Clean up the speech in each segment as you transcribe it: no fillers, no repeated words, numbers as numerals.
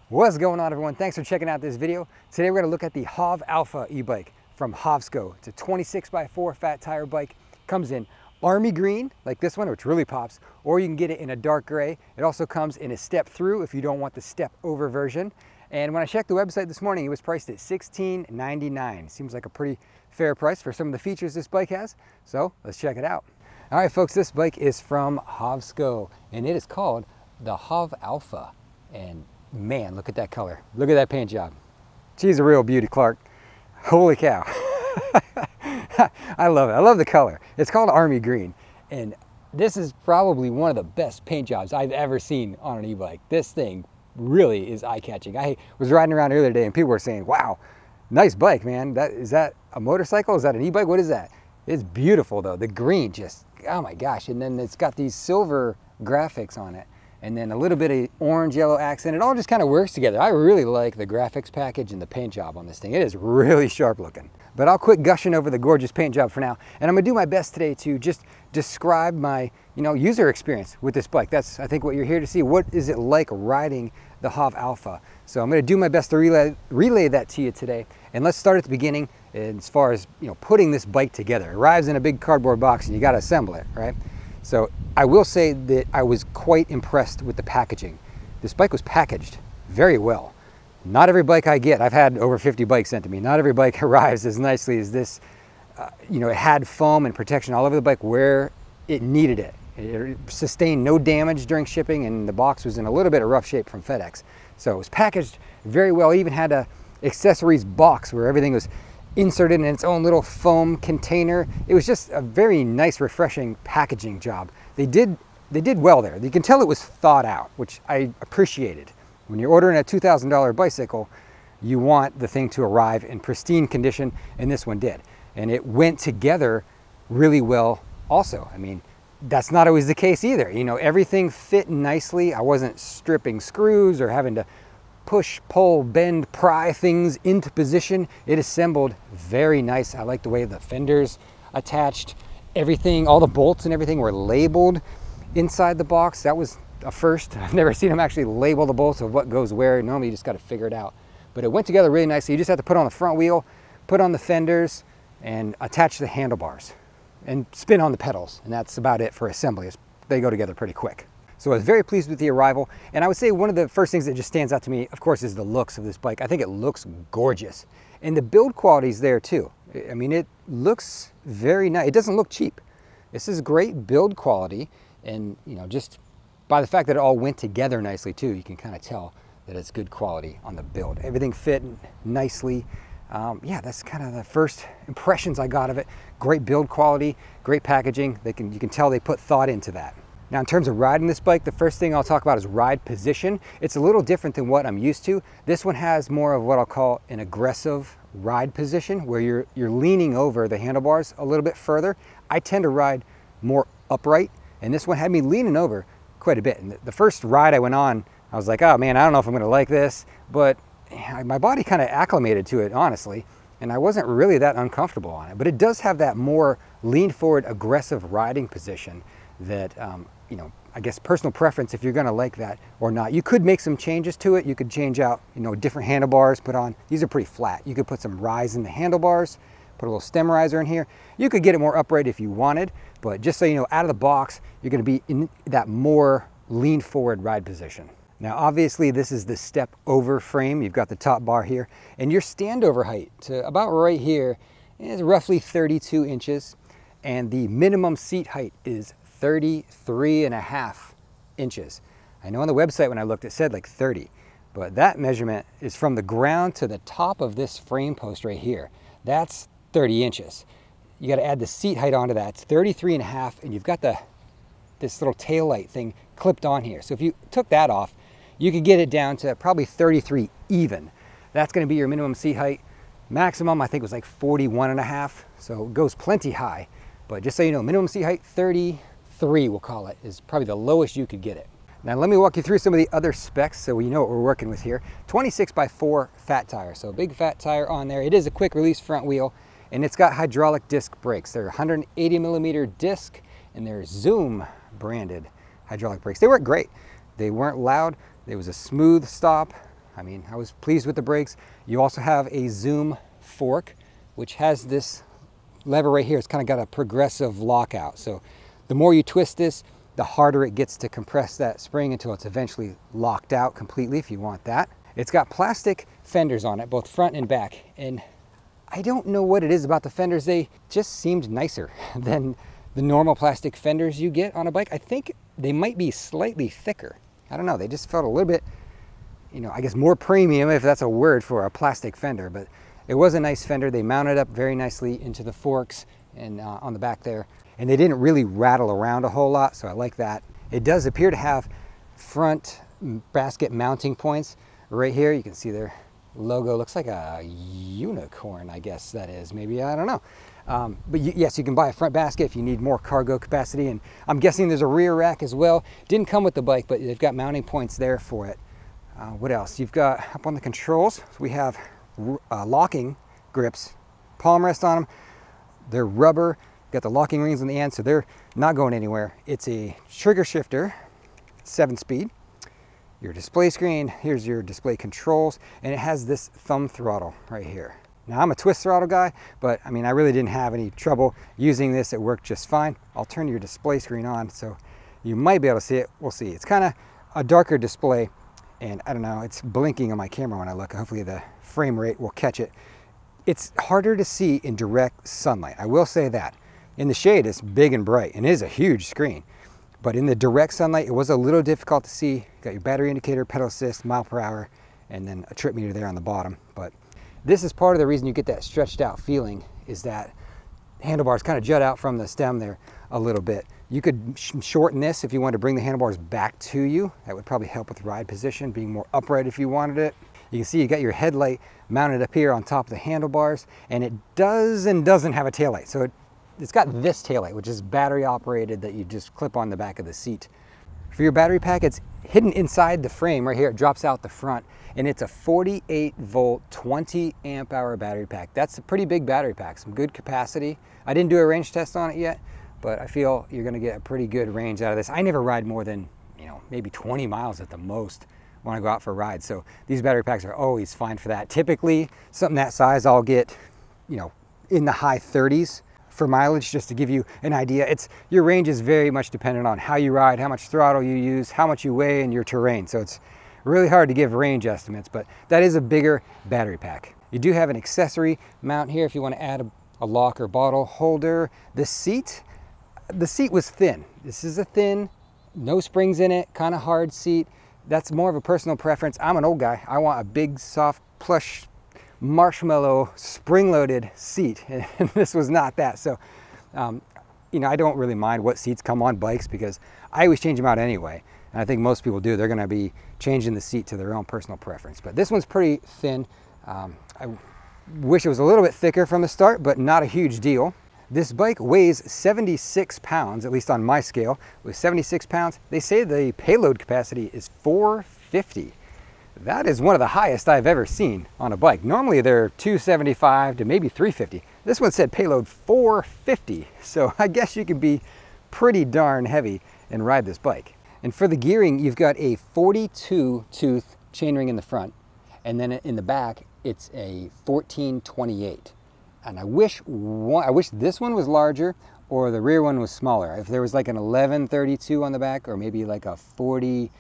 What's going on, everyone? Thanks for checking out this video. Today we're going to look at the HOV Alpha e-bike from Hovsco. It's a 26x4 fat tire bike. Comes in army green, like this one, which really pops, or you can get it in a dark gray. It also comes in a step through if you don't want the step over version. And when I checked the website this morning, it was priced at $16.99. Seems like a pretty fair price for some of the features this bike has. So let's check it out. All right, folks, this bike is from Hovsco, and it is called the HOV Alpha. And man, look at that color. Look at that paint job. She's a real beauty, Clark. Holy cow. I love it. I love the color. It's called army green. And this is probably one of the best paint jobs I've ever seen on an e-bike. This thing really is eye-catching. I was riding around earlier today and people were saying, wow, nice bike, man. Is that a motorcycle? Is that an e-bike? What is that? It's beautiful though. The green just, oh my gosh. And then it's got these silver graphics on it. And then a little bit of orange yellow accent. It all just kind of works together. I really like the graphics package and the paint job on this thing. It is really sharp looking. But I'll quit gushing over the gorgeous paint job for now. And I'm gonna do my best today to just describe my user experience with this bike. That's, I think, what you're here to see. What is it like riding the HOV Alpha? So I'm gonna do my best to relay that to you today. And let's start at the beginning as far as putting this bike together. It arrives in a big cardboard box and you gotta assemble it, right? So I will say that I was quite impressed with the packaging. This bike was packaged very well. Not every bike I get, I've had over 50 bikes sent to me, not every bike arrives as nicely as this. It had foam and protection all over the bike where it needed it. It sustained no damage during shipping, and the box was in a little bit of rough shape from FedEx. So it was packaged very well. It even had a accessories box where everything was inserted in its own little foam container. It was just a very nice, refreshing packaging job. They did well there. You can tell it was thought out, which I appreciated. When you're ordering a $2,000 bicycle, you want the thing to arrive in pristine condition, and this one did. And it went together really well also. I mean, that's not always the case either. Everything fit nicely. I wasn't stripping screws or having to push, pull, bend, pry things into position. It assembled very nice. I like the way the fenders attached. Everything, all the bolts and everything were labeled inside the box. That was a first. I've never seen them actually label the bolts of what goes where. Normally you just got to figure it out. But it went together really nicely. You just have to put on the front wheel, put on the fenders, and attach the handlebars and spin on the pedals. And that's about it for assembly. They go together pretty quick. So I was very pleased with the arrival. And I would say one of the first things that just stands out to me, of course, is the looks of this bike. I think it looks gorgeous. And the build quality is there too. I mean, it looks very nice. It doesn't look cheap. This is great build quality. And just by the fact that it all went together nicely too, you can kind of tell that it's good quality on the build. Everything fit nicely. Yeah, that's kind of the first impressions I got of it. Great build quality, great packaging. You can tell they put thought into that. Now, in terms of riding this bike, the first thing I'll talk about is ride position. It's a little different than what I'm used to. This one has more of what I'll call an aggressive ride position, where you're leaning over the handlebars a little bit further. I tend to ride more upright, and this one had me leaning over quite a bit. And the first ride I went on, I was like, oh man, I don't know if I'm gonna like this, but my body kind of acclimated to it, honestly, and I wasn't really that uncomfortable on it. But it does have that more lean forward, aggressive riding position that, I guess personal preference if you're gonna like that or not. You could make some changes to it. You could change out, different handlebars, put on, these are pretty flat. You could put some rise in the handlebars, put a little stem riser in here. You could get it more upright if you wanted, but just so you know, out of the box, you're gonna be in that more lean forward ride position. Now, obviously this is the step over frame. You've got the top bar here, and your standover height to about right here is roughly 32 inches. And the minimum seat height is 33.5 inches. I know on the website when I looked, it said like 30, but that measurement is from the ground to the top of this frame post right here. That's 30 inches. You got to add the seat height onto that. It's 33.5, and you've got this little tail light thing clipped on here. So if you took that off, you could get it down to probably 33 even. That's going to be your minimum seat height. Maximum, I think, was like 41.5, so it goes plenty high. But just so you know, minimum seat height, 33, we'll call it, is probably the lowest you could get it. Now let me walk you through some of the other specs so we know what we're working with here. 26x4 fat tire, so big fat tire on there. It is a quick release front wheel, and it's got hydraulic disc brakes. They're 180 millimeter disc, and they're Zoom branded hydraulic brakes. They work great. They weren't loud. It was a smooth stop. I mean, I was pleased with the brakes. You also have a Zoom fork, which has this lever right here. It's kind of got a progressive lockout. So the more you twist this, the harder it gets to compress that spring until it's eventually locked out completely if you want that. It's got plastic fenders on it, both front and back. And I don't know what it is about the fenders. They just seemed nicer than the normal plastic fenders you get on a bike. I think they might be slightly thicker. I don't know, they just felt a little bit, you know, I guess more premium, if that's a word for a plastic fender, but it was a nice fender. They mounted up very nicely into the forks and on the back there. And they didn't really rattle around a whole lot, so I like that. It does appear to have front basket mounting points right here. You can see their logo. Looks like a unicorn, I guess that is. Maybe, I don't know. But yes, you can buy a front basket if you need more cargo capacity. And I'm guessing there's a rear rack as well. Didn't come with the bike, but they've got mounting points there for it. What else? You've got up on the controls, we have locking grips, palm rest on them. They're rubber. Got the locking rings on the end, so they're not going anywhere. It's a trigger shifter, 7-speed. Your display screen, here's your display controls, and it has this thumb throttle right here. Now I'm a twist throttle guy, but I mean, I really didn't have any trouble using this. It worked just fine. I'll turn your display screen on so you might be able to see it. We'll see. It's kind of a darker display, and I don't know, it's blinking on my camera when I look. Hopefully the frame rate will catch it. It's harder to see in direct sunlight. I will say that. In the shade, it's big and bright, and it is a huge screen. But in the direct sunlight, it was a little difficult to see. You got your battery indicator, pedal assist, mile per hour, and then a trip meter there on the bottom. But this is part of the reason you get that stretched out feeling, is that handlebars kind of jut out from the stem there a little bit. You could shorten this if you wanted to bring the handlebars back to you. That would probably help with ride position, being more upright if you wanted it. You can see you got your headlight mounted up here on top of the handlebars, and it does and doesn't have a taillight. So it's got this taillight, which is battery operated, that you just clip on the back of the seat. For your battery pack, it's hidden inside the frame right here. It drops out the front, and it's a 48 volt, 20 amp hour battery pack. That's a pretty big battery pack, some good capacity. I didn't do a range test on it yet, but I feel you're gonna get a pretty good range out of this. I never ride more than, you know, maybe 20 miles at the most when I go out for a ride. So these battery packs are always fine for that. Typically, something that size, I'll get, you know, in the high 30s. For mileage, just to give you an idea. Your range is very much dependent on how you ride, how much throttle you use, how much you weigh, and your terrain. So it's really hard to give range estimates, but that is a bigger battery pack. You do have an accessory mount here if you want to add a lock or bottle holder. The seat was thin. This is a thin, no springs in it, kind of hard seat. That's more of a personal preference. I'm an old guy. I want a big, soft, plush, marshmallow spring-loaded seat, and this was not that. So you know, I don't really mind what seats come on bikes because I always change them out anyway, and I think most people do. They're going to be changing the seat to their own personal preference, but this one's pretty thin. I wish it was a little bit thicker from the start, but not a huge deal. This bike weighs 76 pounds, at least on my scale. With 76 pounds, they say the payload capacity is 450. That is one of the highest I've ever seen on a bike. Normally they're 275 to maybe 350. This one said payload 450. So I guess you can be pretty darn heavy and ride this bike. And for the gearing, you've got a 42 tooth chainring in the front, and then in the back, it's a 1428. And I wish this one was larger or the rear one was smaller. If there was like an 1132 on the back, or maybe like a 48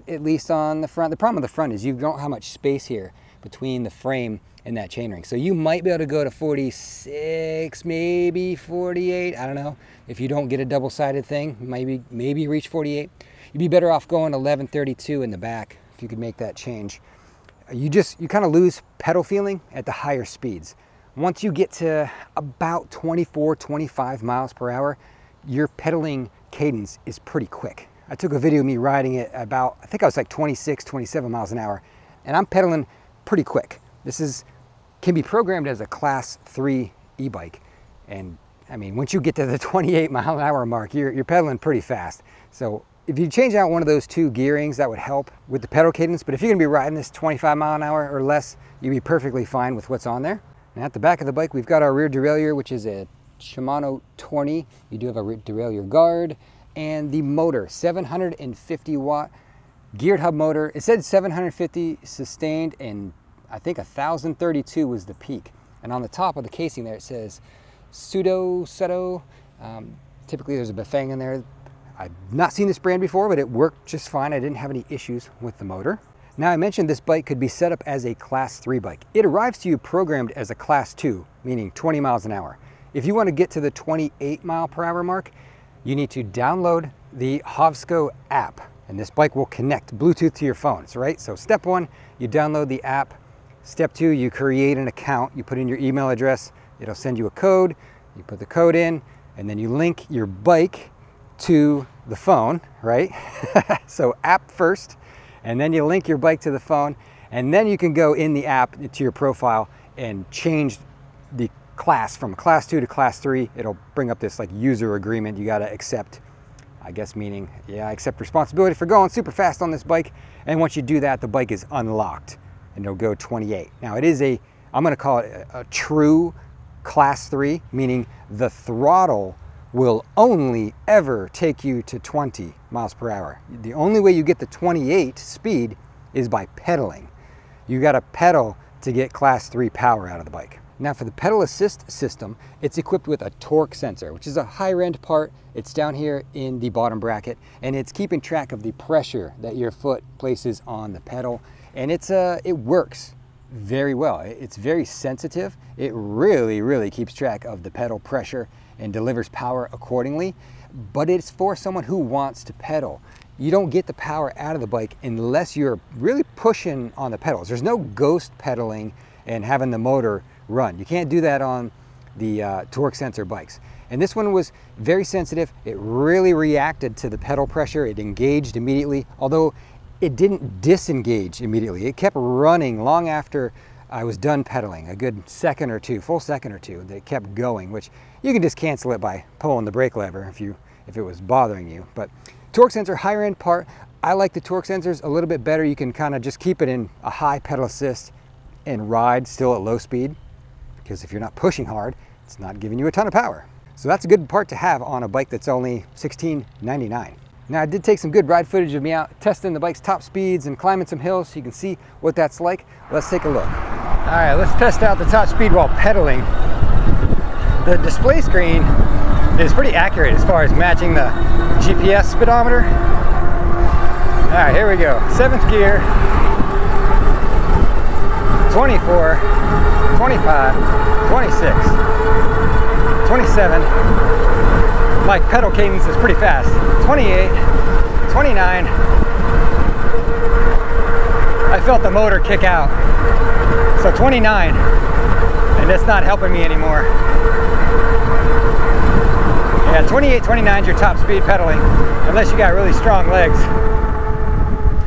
at least on the front. The problem with the front is you don't have much space here between the frame and that chainring. So you might be able to go to 46, maybe 48. I don't know. If you don't get a double-sided thing, maybe reach 48. You'd be better off going 1132 in the back if you could make that change. You kind of lose pedal feeling at the higher speeds. Once you get to about 24, 25 miles per hour, your pedaling cadence is pretty quick. I took a video of me riding it about, I think I was like 26, 27 miles an hour, and I'm pedaling pretty quick. This can be programmed as a class 3 e-bike. And I mean, once you get to the 28 mile an hour mark, you're pedaling pretty fast. So if you change out one of those two gearings, that would help with the pedal cadence. But if you're gonna be riding this 25 mile an hour or less, you'd be perfectly fine with what's on there. And at the back of the bike, we've got our rear derailleur, which is a Shimano 20. You do have a rear derailleur guard. And the motor, 750 watt Geared hub motor. It said 750 sustained and I think 1,032 was the peak. And on the top of the casing there it says Sudo. Typically there's a Bafang in there. I've not seen this brand before, but it worked just fine. I didn't have any issues with the motor. Now I mentioned this bike could be set up as a Class 3 bike. It arrives to you programmed as a Class 2, meaning 20 miles an hour. If you want to get to the 28 mile per hour mark, you need to download the Hovsco app, and this bike will connect Bluetooth to your phones, right? So step one, you download the app. Step two, you create an account. You put in your email address. It'll send you a code. You put the code in, and then you link your bike to the phone, right? So app first, and then you link your bike to the phone, and then you can go in the app to your profile and change the class from Class 2 to Class 3. It'll bring up this like user agreement you gotta accept, I guess meaning, yeah, I accept responsibility for going super fast on this bike. And once you do that, the bike is unlocked and it'll go 28. Now it is I'm gonna call it a true Class 3, meaning the throttle will only ever take you to 20 miles per hour. The only way you get the 28 speed is by pedaling. You gotta pedal to get Class 3 power out of the bike. Now for the pedal assist system, it's equipped with a torque sensor, which is a higher end part. It's down here in the bottom bracket, and it's keeping track of the pressure that your foot places on the pedal. And it works very well. It's very sensitive. It really keeps track of the pedal pressure and delivers power accordingly, but it's for someone who wants to pedal. You don't get the power out of the bike unless you're really pushing on the pedals. There's no ghost pedaling and having the motor run. You can't do that on the torque sensor bikes. And this one was very sensitive. It really reacted to the pedal pressure. It engaged immediately, although it didn't disengage immediately. It kept running long after I was done pedaling, a good second or two, full second or two, that it kept going, which you can just cancel it by pulling the brake lever if it was bothering you. But torque sensor, higher end part. I like the torque sensors a little bit better. You can kind of just keep it in a high pedal assist and ride still at low speed, because if you're not pushing hard, it's not giving you a ton of power. So that's a good part to have on a bike that's only $16.99. Now I did take some good ride footage of me out testing the bike's top speeds and climbing some hills so you can see what that's like. Let's take a look. All right, let's test out the top speed while pedaling. The display screen is pretty accurate as far as matching the GPS speedometer. All right, here we go. 7th gear, 24, 25, 26, 27. My pedal cadence is pretty fast. 28, 29. I felt the motor kick out. So 29, and it's not helping me anymore. Yeah, 28, 29 is your top speed pedaling, unless you got really strong legs.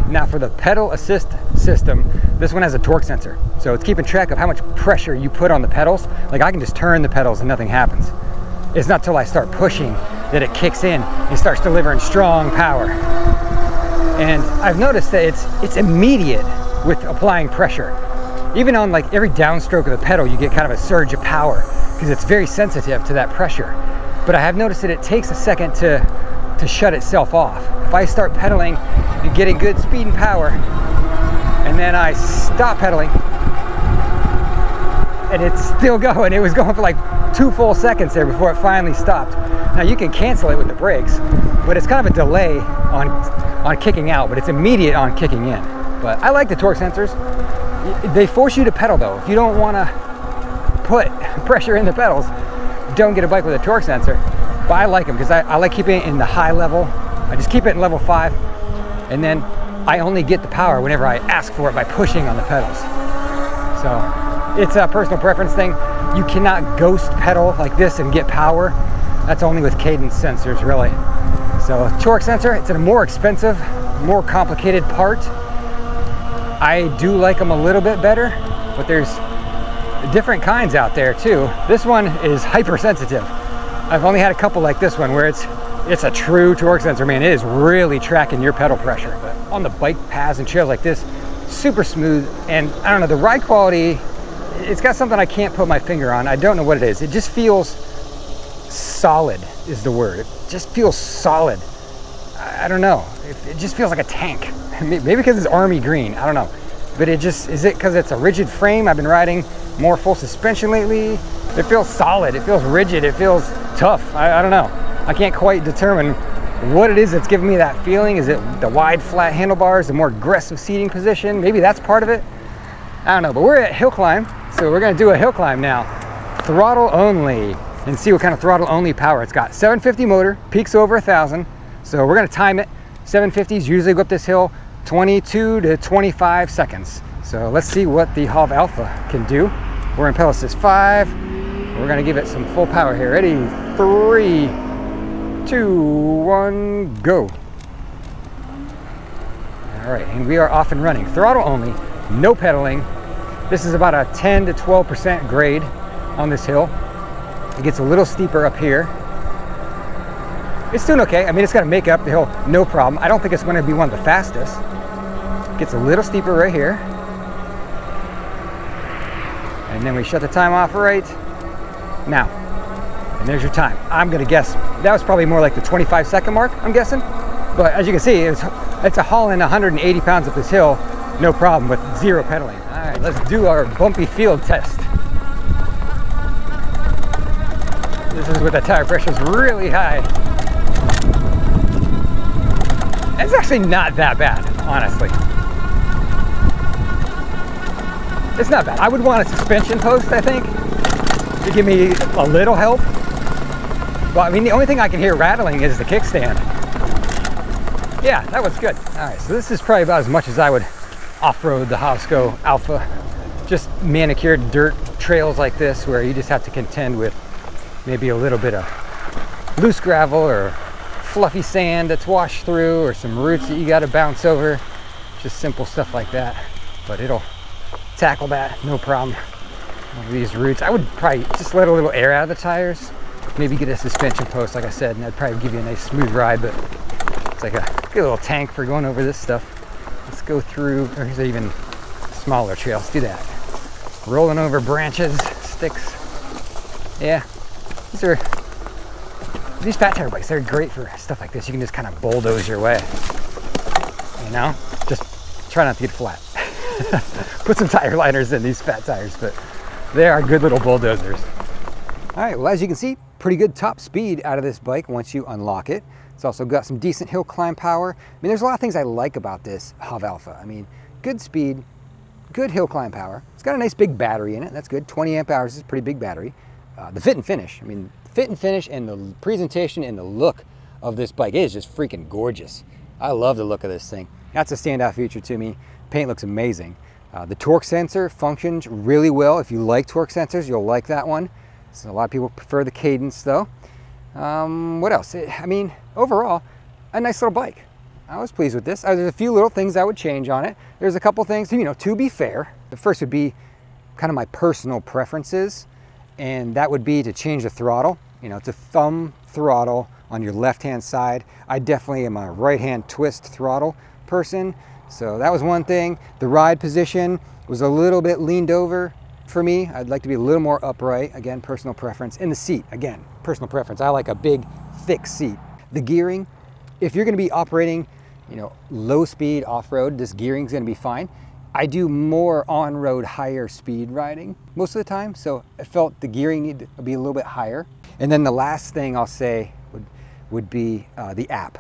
Now for the pedal assist system, this one has a torque sensor. So it's keeping track of how much pressure you put on the pedals. Like I can just turn the pedals and nothing happens. It's not till I start pushing that it kicks in and starts delivering strong power. And I've noticed that it's immediate with applying pressure. Even on like every downstroke of the pedal, you get kind of a surge of power because it's very sensitive to that pressure. But I have noticed that it takes a second to shut itself off. If I start pedaling and getting good speed and power, and then I stop pedaling, and it's still going. It was going for like 2 full seconds there before it finally stopped. Now you can cancel it with the brakes, but it's kind of a delay on kicking out, but it's immediate on kicking in. But I like the torque sensors. They force you to pedal though. If you don't want to put pressure in the pedals, don't get a bike with a torque sensor. But I like them because I like keeping it in the high level. I just keep it in level 5, and then I only get the power whenever I ask for it by pushing on the pedals. So it's a personal preference thing. You cannot ghost pedal like this and get power. That's only with cadence sensors, really. So torque sensor, it's a more expensive, more complicated part. I do like them a little bit better, but there's different kinds out there too. This one is hypersensitive. I've only had a couple like this one where it's a true torque sensor, man. It is really tracking your pedal pressure. But on the bike paths and trails like this, super smooth, and I don't know, the ride quality, it's got something I can't put my finger on. I don't know what it is. It just feels solid is the word. It just feels solid. I don't know. It just feels like a tank. maybe because it's army green, I don't know. But it just, is it because it's a rigid frame? I've been riding more full suspension lately. It feels solid, it feels rigid, it feels tough. I don't know. I can't quite determine what it is that's giving me that feeling. Is it the wide flat handlebars, the more aggressive seating position? Maybe that's part of it. I don't know, but we're at hill climb. So we're gonna do a hill climb now. Throttle only, and see what kind of throttle only power it's got. 750 motor, peaks over 1,000. So we're gonna time it. 750s usually go up this hill 22 to 25 seconds. So let's see what the Hav Alpha can do. We're in pedal assist 5. We're gonna give it some full power here. Ready, 3, 2, 1, go. All right, and we are off and running. Throttle only, no pedaling. This is about a 10 to 12% grade on this hill. It gets a little steeper up here. It's doing okay. I mean, it's gonna make up the hill, no problem. I don't think it's gonna be one of the fastest. It gets a little steeper right here. And then we shut the time off right now. And there's your time. I'm gonna guess that was probably more like the 25-second mark, I'm guessing. But as you can see, it's a hauling 180 pounds up this hill, no problem with zero pedaling. All right, let's do our bumpy field test. This is with the tire pressure is really high. It's actually not that bad, honestly. It's not bad. I would want a suspension post, I think, to give me a little help. Well, I mean, the only thing I can hear rattling is the kickstand. Yeah, that was good. All right, so this is probably about as much as I would off-road the Havsco Alpha. Just manicured dirt trails like this where you just have to contend with maybe a little bit of loose gravel or fluffy sand that's washed through, or some roots that you got to bounce over. Just simple stuff like that, but it'll tackle that, no problem. These roots, I would probably just let a little air out of the tires, maybe get a suspension post, like I said, and that'd probably give you a nice smooth ride. But it's like a good little tank for going over this stuff. Let's go through, or here's an even smaller trail. Let's do that. Rolling over branches, sticks. Yeah, these fat tire bikes, they're great for stuff like this. You can just kind of bulldoze your way, you know? Just try not to get flat. Put some tire liners in these fat tires, but they are good little bulldozers. All right, well, as you can see, pretty good top speed out of this bike once you unlock it. It's also got some decent hill climb power. I mean, there's a lot of things I like about this Hav Alpha. I mean, good speed, good hill climb power. It's got a nice big battery in it. That's good. 20 amp hours is a pretty big battery. The fit and finish. I mean, fit and finish and the presentation and the look of this bike is just freaking gorgeous. I love the look of this thing. That's a standout feature to me. Paint looks amazing. The torque sensor functions really well. If you like torque sensors, you'll like that one. So a lot of people prefer the Cadence though. What else? I mean, overall, a nice little bike. I was pleased with this. There's a few little things I would change on it. There's a couple things, you know, to be fair. The first would be kind of my personal preferences, and that would be to change the throttle. You know, to thumb throttle on your left-hand side. I definitely am a right-hand twist throttle person. So that was one thing. The ride position was a little bit leaned over for me. I'd like to be a little more upright. Again, personal preference. And the seat, again, personal preference. I like a big, thick seat. The gearing, if you're gonna be operating, you know, low speed off-road, this gearing's gonna be fine. I do more on-road, higher speed riding most of the time, so I felt the gearing needed to be a little bit higher. And then the last thing I'll say would be the app.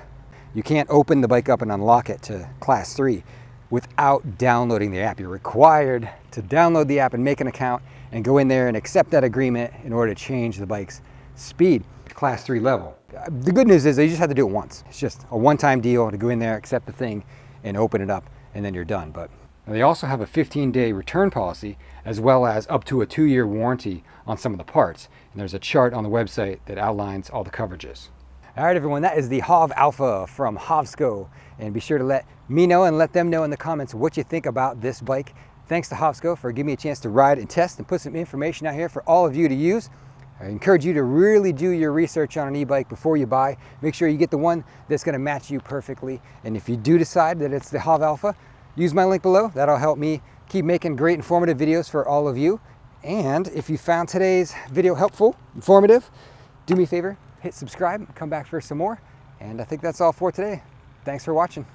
You can't open the bike up and unlock it to Class 3 without downloading the app. You're required to download the app and make an account and go in there and accept that agreement in order to change the bike's speed to Class 3 level. The good news is that you just have to do it once. It's just a one-time deal to go in there, accept the thing, and open it up, and then you're done. But they also have a 15-day return policy, as well as up to a 2-year warranty on some of the parts. And there's a chart on the website that outlines all the coverages. All right, everyone, that is the Hav Alpha from Havsco. And be sure to let me know and let them know in the comments what you think about this bike. Thanks to Havsco for giving me a chance to ride and test and put some information out here for all of you to use. I encourage you to really do your research on an e-bike before you buy. Make sure you get the one that's gonna match you perfectly. And if you do decide that it's the Hav Alpha, use my link below. That'll help me keep making great informative videos for all of you. And if you found today's video helpful, informative, do me a favor, hit subscribe, come back for some more. And I think that's all for today. Thanks for watching.